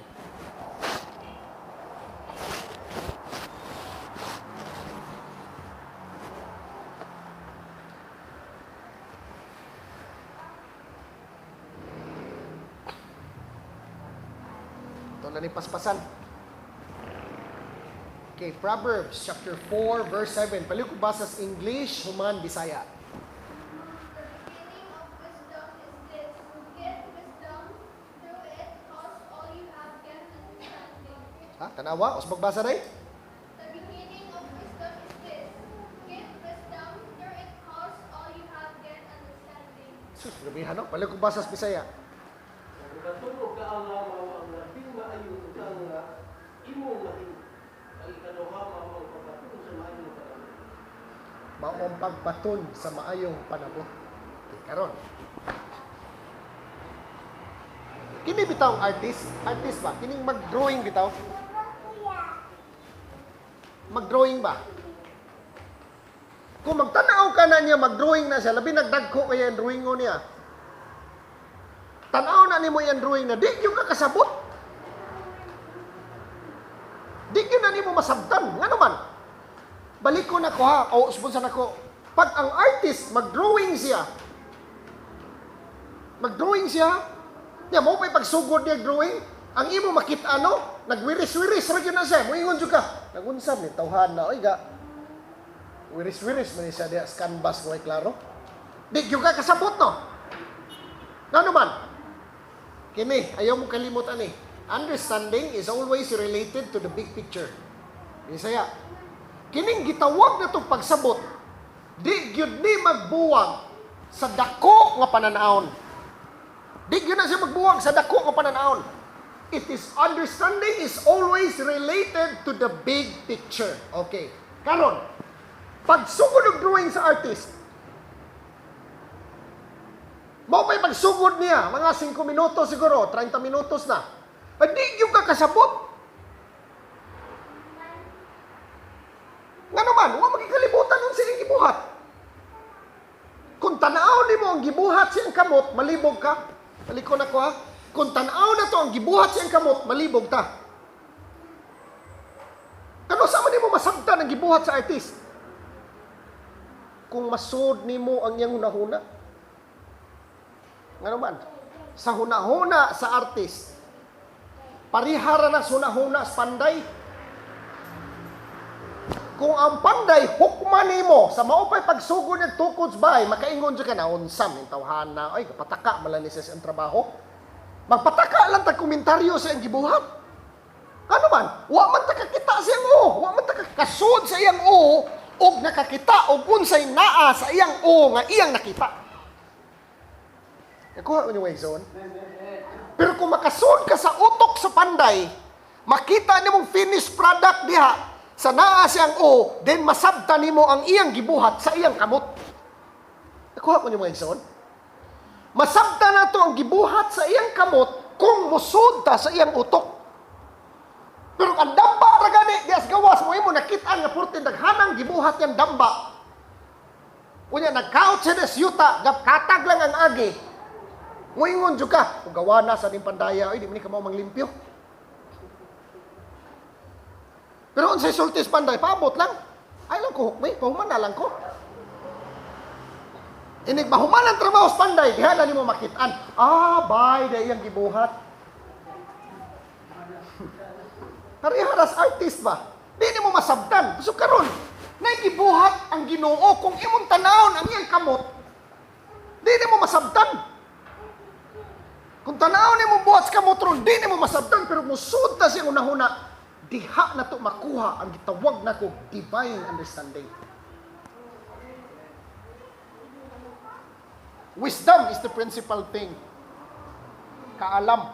Ito na ni paspasan. Okay, Proverbs chapter 4, verse 7. Paliw ko basa sa English, Human, Bisaya. Ha? Tanawa? O sa magbasa rin? The beginning of wisdom is this: get wisdom, through it costs all you have, get understanding. Sus, gabihan no? Paliw ko basa sa Bisaya. Katulog ka ang ang labing maayo ang imong mahim. Ang ikaduha mao ang pagpatulog sa maayong panahon. Maong pagbaton sa maayong panabot. Okay, karon. Kini bitaw ang artist? Artist ba? Kining mag-drawing bitaw? Mag-drawing ba? Kung magtanaw ka na niya, mag-drawing na siya, labi nagdagko kaya yung drawing mo niya. Tanaw na ni mo yung drawing na, di yung kakasabot. Di yun na ni mo masabtan. Nga naman, balik ko na ko ha, o sponsor na ko, pag ang artist, mag-drawing siya, niya, mo pa'y pagsugod niya drawing, ang imo makita ano, nagwiris-wiris, rin na siya, mo ingon ka, nagunsam ni tawhan na, oy ga, wiris-wiris, man siya diya, canvas ko ay klaro. Di yung ka kasabot no. Nga naman, kini, ayaw mo kalimutan eh. Understanding is always related to the big picture. Bisaya. Kining gitawag na itong pagsabot, di gyud ni magbuwag sa dako nga pananaon. Di gyud na siya magbuwag sa dako nga pananaon. It is understanding is always related to the big picture. Okay. Karon, pagsugod og drawing sa artist, mo pa'y pagsugod niya, mga 5 minutos siguro, 30 minutos na. Hindi yung kakasabot. Nga naman, huwag magkikalibutan nun siyang gibuhat. Kung tanaw ni mo ang gibuhat siyang kamot, malibog ka. Maliko na ko ha. Kung tanaw na to ang gibuhat siyang kamot, malibog ta. Kano sama ni mo masabtan ang gibuhat sa artist? Kung masud ni mo ang iyang hunahuna. Nga naman, sa hunahuna sa artist, parihara na sa hunahuna sa panday. Kung ang panday, hukman ni mo, sa maupay pagsugod ng tukod sa bahay, makaingon siya ka na, unsam, yung tawhana, ay, kapataka, malanis sa siyang trabaho. Magpataka lang tag komentaryo sa iyang gibuhat. Ano man? Wa man ta kakita sa iyang o. Wa man ta kakasud sa iyang o, o nakakita, o unsay naa sa iyang o, nga iyang nakita. Nakuha ko niyo way zone. Pero kung makasud ka sa utok sa panday, makita ni mong finished product diha, sa naa siyang o, then masabtan ni mo ang iyang gibuhat sa iyang kamot. Nakuha ko niyo mga igsoon? Masabtan na to ang gibuhat sa iyang kamot kung musud ta sa iyang utok. Pero ang damba ra gani dias gawas mo imo nakita nga purti daghanang gibuhat yang damba. Unya nagkaot sa yuta, katag lang ang agi. Moingon jud ka, kung gawa na sa ning pandaya, ay di man ka mao manglimpyo. Pero unsay sultis panday, paabot lang. Ay lang ko hukmi, pahuman na lang ko. Inig mahuman ang trabaho sa panday, diha na nimo makitaan. Bay, da iyang gibuhat. Pariharas artist ba? Di nimo masabtan. So karon, nay gibuhat ang Ginoo kung imong tanawon ang iyang kamot. Di nimo masabtan. Kung tanaw ni mo buhat ka motor, di ni mo masabtan, pero musud ta siya unahuna, diha na to makuha ang gitawag na ko divine understanding. Wisdom is the principal thing. Kaalam.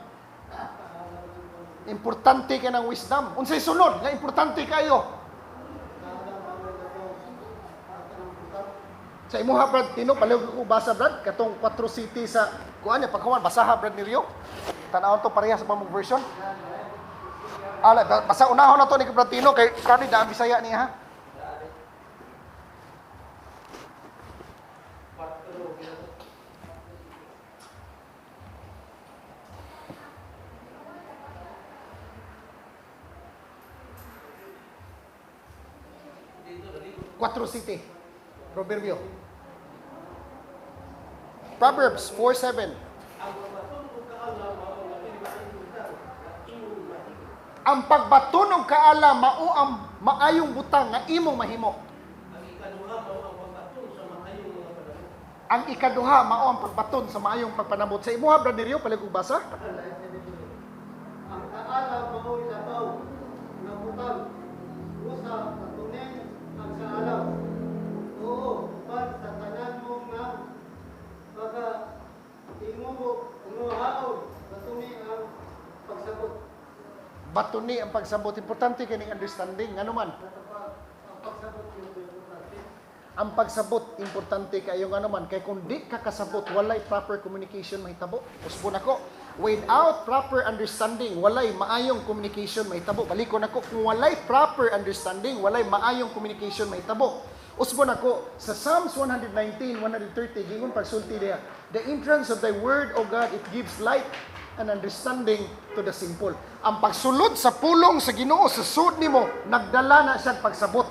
Importante ka ng wisdom. Unsay sunod nga importante kayo? Sa imuha, Brad, Tino, palihog ko basa, Brad, katong 4 city sa, kuha niya, pagkawan, basaha, Brad, ni Rio. Tanawon to, pareha sa pamong version. Basa unahon na to ni Brad Tino, kay Brad, daan Bisaya niya, ha? Quatro City. Proverbio. Proverbs 4:7. Ang pagbaton ng kaala mao ang maayong butang nga imong mahimo. Ang ikaduha mao ang pagbaton sa maayong pagpanabot. Sa imuha, Brad Nerio, palig kong basa. Ang kaala mao ibabaw nga butang usa katunen ang kaalaw. Oo, pan sa tanan mo nga pagka imubo umuhaon katuni ang pagsabot. Batuni ang pagsabot. Importante kining understanding. Ano man? Ang pagsabot yung importante. Ang pagsabot, importante kayo nga naman. Kaya kung di ka kasabot, walay proper communication mahitabo. Usbon ako. Without proper understanding, walay maayong communication mahitabo. Balikon ako, kung walay proper understanding, walay maayong communication mahitabo. Usbon ako, sa Psalms 119, 130, gingon pagsulti niya, the entrance of thy word, O God, it gives light and understanding to the simple. Ang pagsulod sa pulong sa Ginoo sa sud nimo, nagdala na siya pagsabot.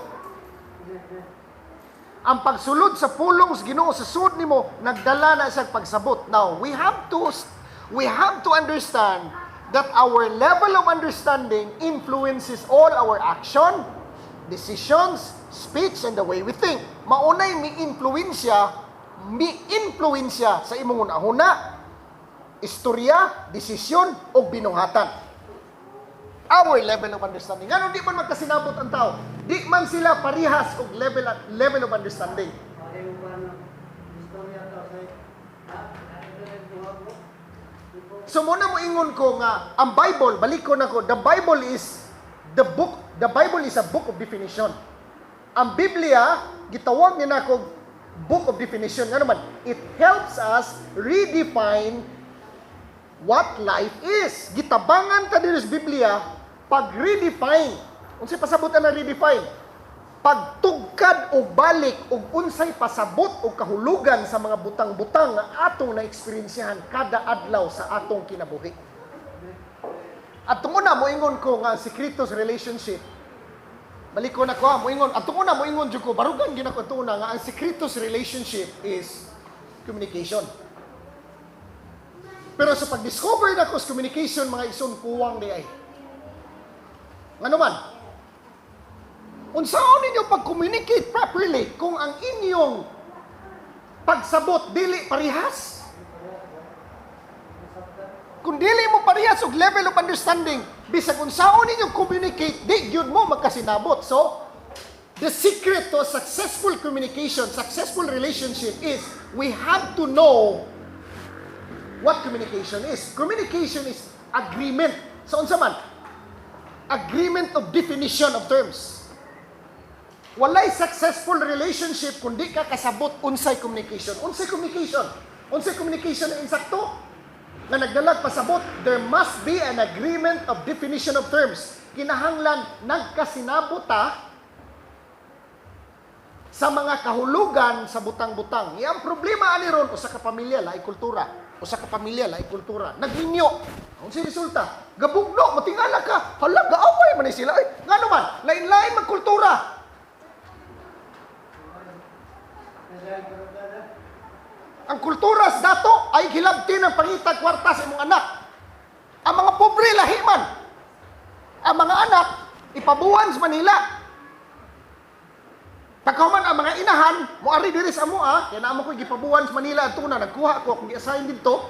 Ang pagsulod sa pulong sa Ginoo sa sud nimo, nagdala na siya pagsabot. Now, we have to understand that our level of understanding influences all our action, decisions, speech, and the way we think. Maunay mi-influensya sa imong una-huna, istorya, desisyon, o binuhatan. Our level of understanding. Ngano di man magkasinabot ang tao? Di man sila parihas og level of understanding. Ayaw pa na istorya daw say So muna mo ingon ko nga ang Bible, balikon ako, the Bible is a book of definition. Ang Biblia gitawag niya nako book of definition. Nga naman, it helps us redefine what life is. Gitabangan ta diri sa Biblia pag-redefine. Unsay pasabot na redefine? Pagtugkad o balik og unsay pasabot o kahulugan sa mga butang-butang nga atong na-eksperyensyahan kada adlaw sa atong kinabuhi. At tunguna mo ingon ko nga sikreto sa relationship. Baliko na ko ha, mo ingon. At tunguna mo ingon jud ko barugan ginako tuna nga ang sikreto sa relationship is communication. Pero sa pag-discover na ko sa communication, mga ison kuwang di ay. Ano man? Unsaon ninyo pag-communicate properly kung ang inyong pagsabot dili parihas? Kung dili mo parihas og level of understanding, bisag unsaon ninyo communicate, di gyud mo magkasinabot. So, the secret to successful communication, successful relationship is we have to know what communication is. Communication is agreement. So, unsa man? Agreement of definition of terms. Walay successful relationship kung di ka kasabot unsay communication. Unsay communication? Unsay communication na insakto? Na nagdalag pasabot, there must be an agreement of definition of terms. Kinahanglan nagkasinabot ta sa mga kahulugan sa butang-butang. Ang problema ani ron usa ka pamilya laay kultura. Usa ka pamilya laay kultura. Naglinyo. Unsay resulta? Gabugno, matingala ka. Hala, gaaway man ni sila. Ay, ngano man, lain-lain magkultura. Ang kultura sa dato ay hilabti ng pangitag kwarta sa imong anak. Ang mga pobre lahiman. Ang mga anak ipabuwan sa Manila. Pagkahuman ang mga inahan, moari diri sa amoa, kaya naman ko gipabuwan sa Manila at tuna, nagkuha ko, kung i-assign dito,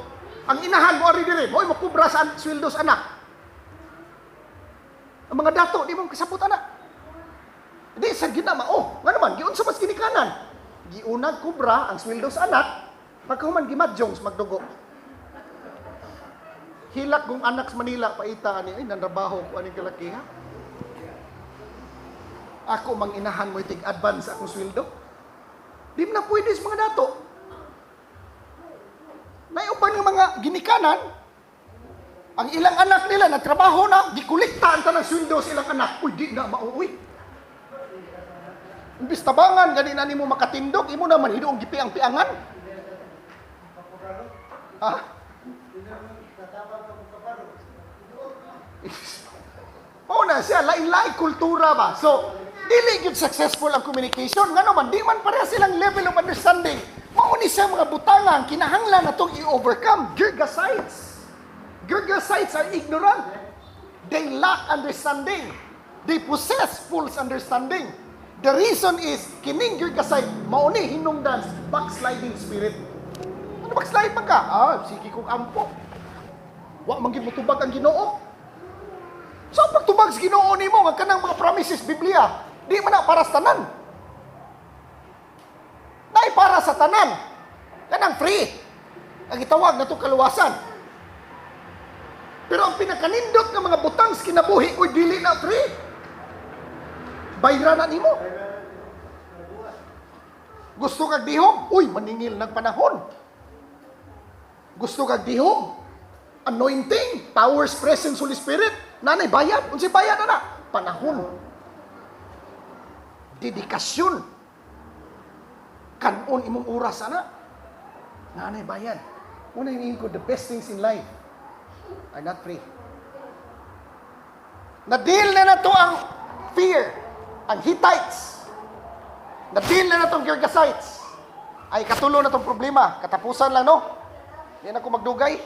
Ang inahan mo ari dire, mo'y makubra sa sweldo sa anak. Ang mga dato, di mo kasabot anak. Di sa ginama, nga naman, giun sa mas ginikanan. Giunag kubra ang sweldo sa anak, pagkahuman gimadjong sa magdugo. Hilak kong anak sa Manila, paita ani, ay, nanrabaho ko aning kalakiha. Ako mang inahan mo itig advance akong sweldo. Di mo na pwede sa mga dato. Naiuban ng mga ginikanan, ang ilang anak nila nagtrabaho na, gikolekta ang tanang sweldo sa ilang anak. Uy, di na mauwi. Imbis tabangan, ganin na mo makatindog, imo naman hidoong gipiang-piangan. Ha? Oo na siya, lain-lain kultura ba? So, dili gyud successful ang communication. Nga naman, di man pareha silang level of understanding. Mauni siya mga butangan, kinahanglan na itong i-overcome. Girgasites. Girgasites are ignorant. They lack understanding. They possess false understanding. The reason is, kining Girgasite, mauni hinungdan backsliding spirit. Ano backslide man ka? Sige kong ampo. Wa man gyud mo tubag ang Ginoo. So, pagtubag sa Ginoo nimo nga kanang mga promises Biblia, di man na para sa tanan. Nay para sa tanan. Kanang free. Ang itawag na itong kaluwasan. Pero ang pinakanindot ng mga butang sa kinabuhi, uy, dili na free. Bayra na nimo. Gusto kag dihom? Uy, maningil ng panahon. Gusto kag dihom? Anointing, powers, presence, Holy Spirit. Nanay, bayad. Unsay bayad na? Panahon. Dedikasyon. Kanon imong oras ana. Nanay, bayad. Muna hinihin ko, the best things in life are not free. Na-deal na to ang fear, ang Hittites. Na-deal na itong Girgasites. Ay, katulo na itong problema. Katapusan lang, no? Yan ako magdugay.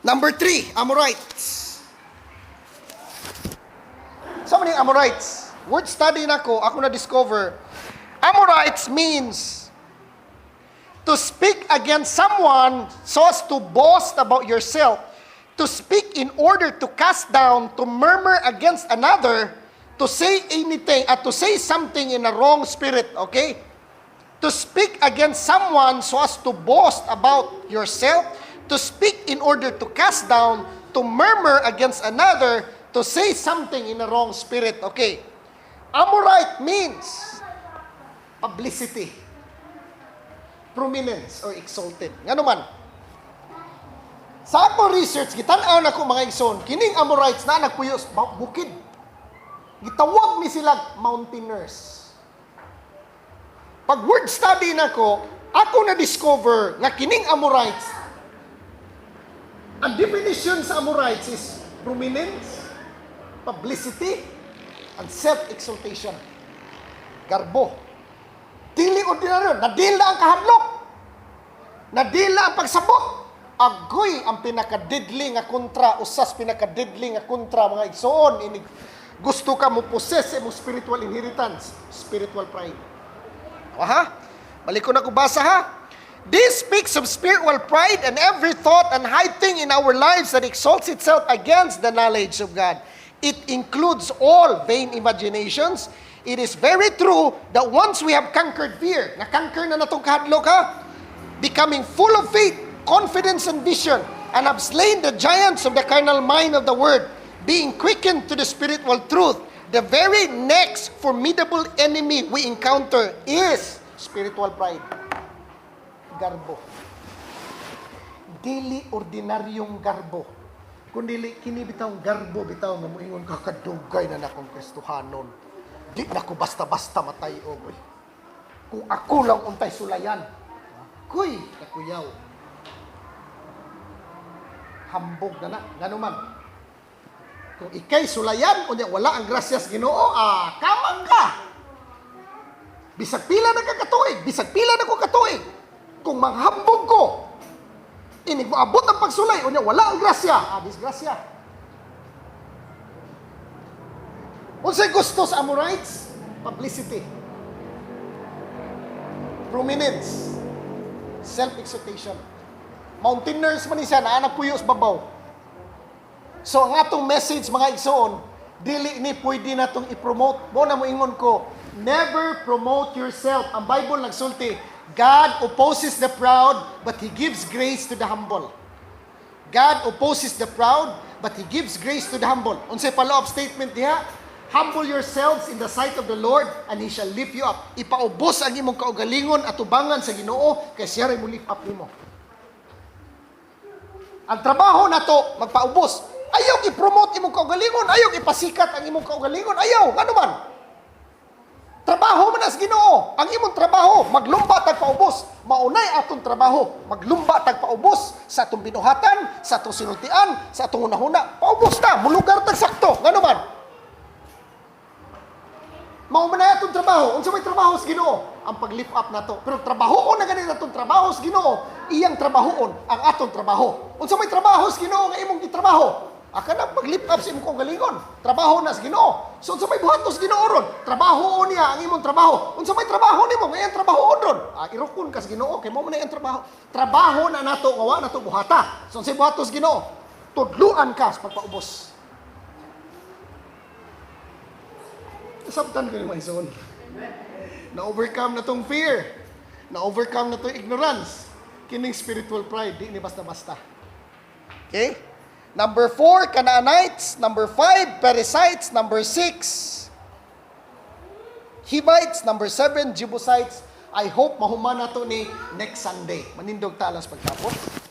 Number 3, Amorites. Sa mga Amorites, word study na ako na-discover, Amorites means to speak against someone so as to boast about yourself, to speak in order to cast down, to murmur against another, to say anything, to say something in a wrong spirit, okay? To speak against someone so as to boast about yourself, to speak in order to cast down, to murmur against another, to say something in a wrong spirit, okay? Amorite means publicity, prominence, or exalted. Nga naman, sa akong research, gitanaw na ko mga igsoon, kining Amorites na nagpuyo sa bukid. Gitawag ni sila mountaineers. Pag word study na ko, ako na-discover nga kining Amorites, ang definition sa Amorites is prominence, publicity, and self-exaltation. Garbo. Dili ordinaryo. Nadila ang kahadlok. Nadila ang pagsabot. Agoy ang pinaka-deadly nga kontra, usas pinaka-deadly nga kontra, mga igsoon. Gusto ka mo possess mo spiritual inheritance, spiritual pride. Ha? Balik ko na ko basa ha. This speaks of spiritual pride and every thought and high thing in our lives that exalts itself against the knowledge of God. It includes all vain imaginations. It is very true that once we have conquered fear, na-conquer na natong kahadlok ha, becoming full of faith, confidence, and vision, and have slain the giants of the carnal mind of the word, being quickened to the spiritual truth, the very next formidable enemy we encounter is spiritual pride. Garbo. Dili ordinaryong garbo. Kundi kini bitawng garbo, bitaw nga moingon ka kadugay na nakong Kristohanon. Di na ko basta-basta matay ogoy. Kung ako lang untay sulayan, kuy, kakuyaw. Hambog na na, ganuman. Kung ikay sulayan, unya wala ang grasyas Ginoo, kamang ka. Bisag pila na ka katuig, bisag pila na ko katuig. Kung manghambog ko, inig mo abot ang pagsulay, unya wala ang grasya, disgrasya. Unsay gusto sa Amorites? Publicity, prominence, Self-exaltation. Mountaineers man ni siya, naanak puyo sa babaw. So, ang atong message, mga igsoon, dili ni pwede na itong i-promote. Mo na mo ingon ko, never promote yourself. Ang Bible nagsulti, God opposes the proud, but He gives grace to the humble. God opposes the proud, but He gives grace to the humble. Unsay follow-up statement diha? Humble yourselves in the sight of the Lord, and He shall lift you up. Ipaubos ang imong kaugalingon at tubangan sa Ginoo, kay siya rin mo lift up nimo. Ang trabaho na to, magpaubos. Ayaw i-promote imong kaugalingon, ayaw ipasikat ang imong kaugalingon, ayaw, ano man. Trabaho man as Ginoo. Ang imong trabaho, maglumba tagpaubos. Maunay atong trabaho, maglumba tagpaubos sa atong binuhatan, sa atong sinultian, sa atong hunahuna. Paubos ta, mulugar tag sakto, ngano man. Maumanay atong trabaho. Unsa may trabaho sa Ginoo? Ang pag-lift up na to. Pero trabahoon na ganito atong trabaho sa Ginoo, iyang trabahoon ang atong trabaho. Unsa may trabaho sa Ginoo nga imong gitrabaho? Aka na pag-lift up sa imong kaugalingon. Trabaho na sa Ginoo. So unsa may buhatos Ginoo ron? Trabahoon niya ang imong trabaho. Unsa may trabaho nimo nga iyang trabahoon ron? Irukon ka sa Ginoo kay mao man iyang trabaho. Trabaho na nato nga wa nato buhata. So unsay buhatos Ginoo? Tudluan ka sa pagpaubos. Sabtan ko ni Maison. Na-overcome na tong fear. Na-overcome na tong ignorance. Kining spiritual pride, di ni basta-basta. Okay? Number 4, Canaanites. Number 5, Perizzites. Number 6, Hivites. Number 7, Jebusites. I hope mahuman na to ni next Sunday. Manindog talas pagtapos.